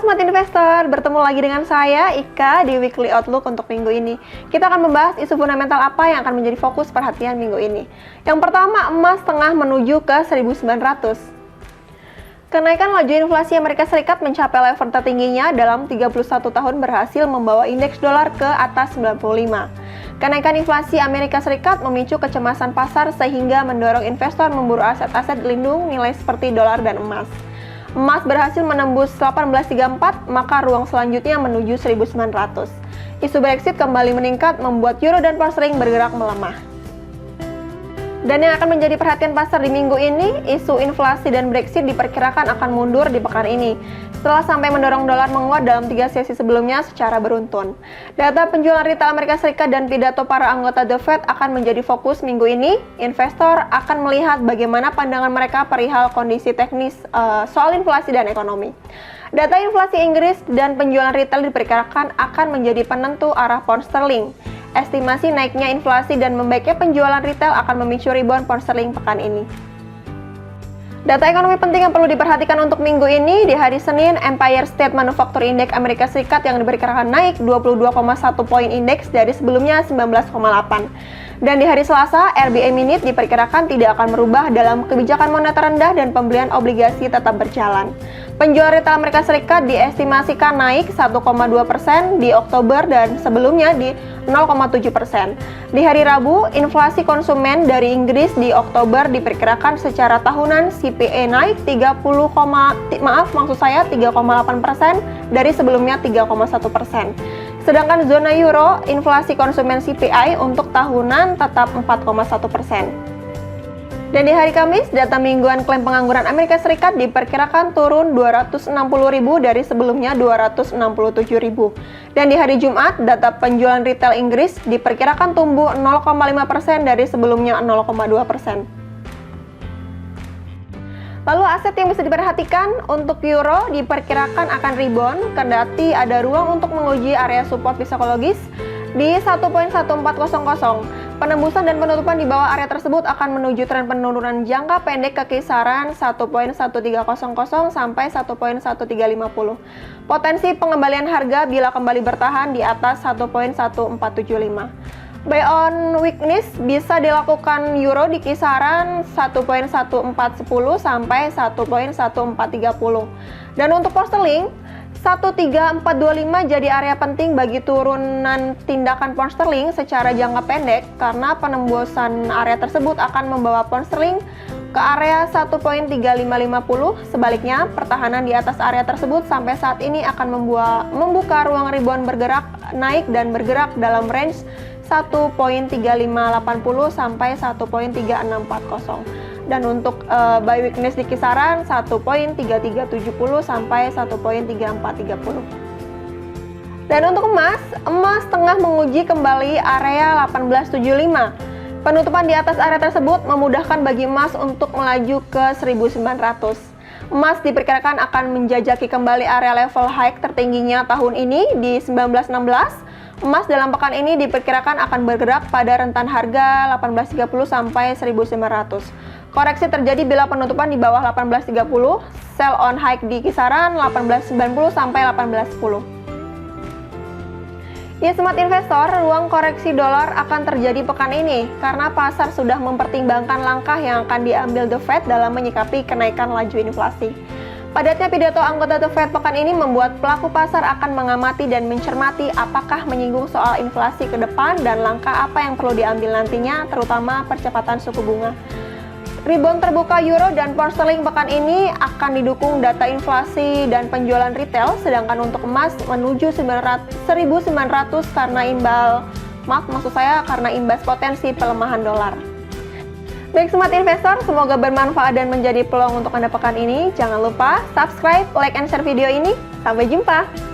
Smart Investor, bertemu lagi dengan saya, Ika, di Weekly Outlook untuk minggu ini. Kita akan membahas isu fundamental apa yang akan menjadi fokus perhatian minggu ini. Yang pertama, emas tengah menuju ke 1.900. Kenaikan laju inflasi Amerika Serikat mencapai level tertingginya dalam 31 tahun berhasil membawa indeks dolar ke atas 95. Kenaikan inflasi Amerika Serikat memicu kecemasan pasar sehingga mendorong investor memburu aset-aset lindung nilai seperti dolar dan emas. Emas berhasil menembus 1834, maka ruang selanjutnya menuju 1.900. Isu Brexit kembali meningkat membuat euro dan pound sterling bergerak melemah. Dan yang akan menjadi perhatian pasar di minggu ini, isu inflasi dan Brexit diperkirakan akan mundur di pekan ini, setelah sampai mendorong dolar menguat dalam 3 sesi sebelumnya secara beruntun. Data penjualan retail Amerika Serikat dan pidato para anggota The Fed akan menjadi fokus minggu ini. Investor akan melihat bagaimana pandangan mereka perihal kondisi teknis soal inflasi dan ekonomi. Data inflasi Inggris dan penjualan retail diperkirakan akan menjadi penentu arah pound sterling. Estimasi naiknya inflasi dan membaiknya penjualan retail akan memicu rebound pound sterling pekan ini. Data ekonomi penting yang perlu diperhatikan untuk minggu ini, di hari Senin, Empire State Manufacturing Index Amerika Serikat yang diperkirakan naik 22,1 poin indeks dari sebelumnya 19,8. Dan di hari Selasa, RBA Minute diperkirakan tidak akan merubah dalam kebijakan moneter rendah dan pembelian obligasi tetap berjalan. Penjualan retail Amerika Serikat diestimasikan naik 1,2% di Oktober dan sebelumnya di 0,7%. Di hari Rabu, inflasi konsumen dari Inggris di Oktober diperkirakan secara tahunan CPI naik 3,8% dari sebelumnya 3,1%. Sedangkan zona euro, inflasi konsumen CPI untuk tahunan tetap 4,1%. Dan di hari Kamis, data mingguan klaim pengangguran Amerika Serikat diperkirakan turun 260.000 dari sebelumnya 267.000. Dan di hari Jumat, data penjualan retail Inggris diperkirakan tumbuh 0,5% dari sebelumnya 0,2%. Lalu aset yang bisa diperhatikan untuk euro diperkirakan akan rebound, kendati ada ruang untuk menguji area support psikologis di 1.1400. Penembusan dan penutupan di bawah area tersebut akan menuju tren penurunan jangka pendek ke kisaran 1.1300 sampai 1.1350. Potensi pengembalian harga bila kembali bertahan di atas 1.1475. Buy on weakness bisa dilakukan euro di kisaran 1.1410 sampai 1.1430. Dan untuk pound sterling, 13425 jadi area penting bagi turunan tindakan pound sterling secara jangka pendek karena penembusan area tersebut akan membawa pound sterling ke area 1.3550. Sebaliknya, pertahanan di atas area tersebut sampai saat ini akan membuka ruang rebound bergerak naik dan bergerak dalam range 1.3580 sampai 1.3640. Dan untuk buy weakness di kisaran 1.3370 sampai 1.3430. Dan untuk emas tengah menguji kembali area 1875. Penutupan di atas area tersebut memudahkan bagi emas untuk melaju ke 1.900. Emas diperkirakan akan menjajaki kembali area level high tertingginya tahun ini di 1916. Emas dalam pekan ini diperkirakan akan bergerak pada rentan harga 1830 sampai 1900. Koreksi terjadi bila penutupan di bawah 1830, sell on high di kisaran 1890 sampai 1810. Ya, Smart Investor, ruang koreksi dolar akan terjadi pekan ini karena pasar sudah mempertimbangkan langkah yang akan diambil The Fed dalam menyikapi kenaikan laju inflasi. Padatnya pidato anggota The Fed pekan ini membuat pelaku pasar akan mengamati dan mencermati apakah menyinggung soal inflasi ke depan dan langkah apa yang perlu diambil nantinya, terutama percepatan suku bunga. Rebound terbuka euro dan pound sterling pekan ini akan didukung data inflasi dan penjualan retail, sedangkan untuk emas menuju 1.900 karena karena imbas potensi pelemahan dolar. Baik Smart Investor, semoga bermanfaat dan menjadi peluang untuk Anda pekan ini. Jangan lupa subscribe, like, and share video ini. Sampai jumpa!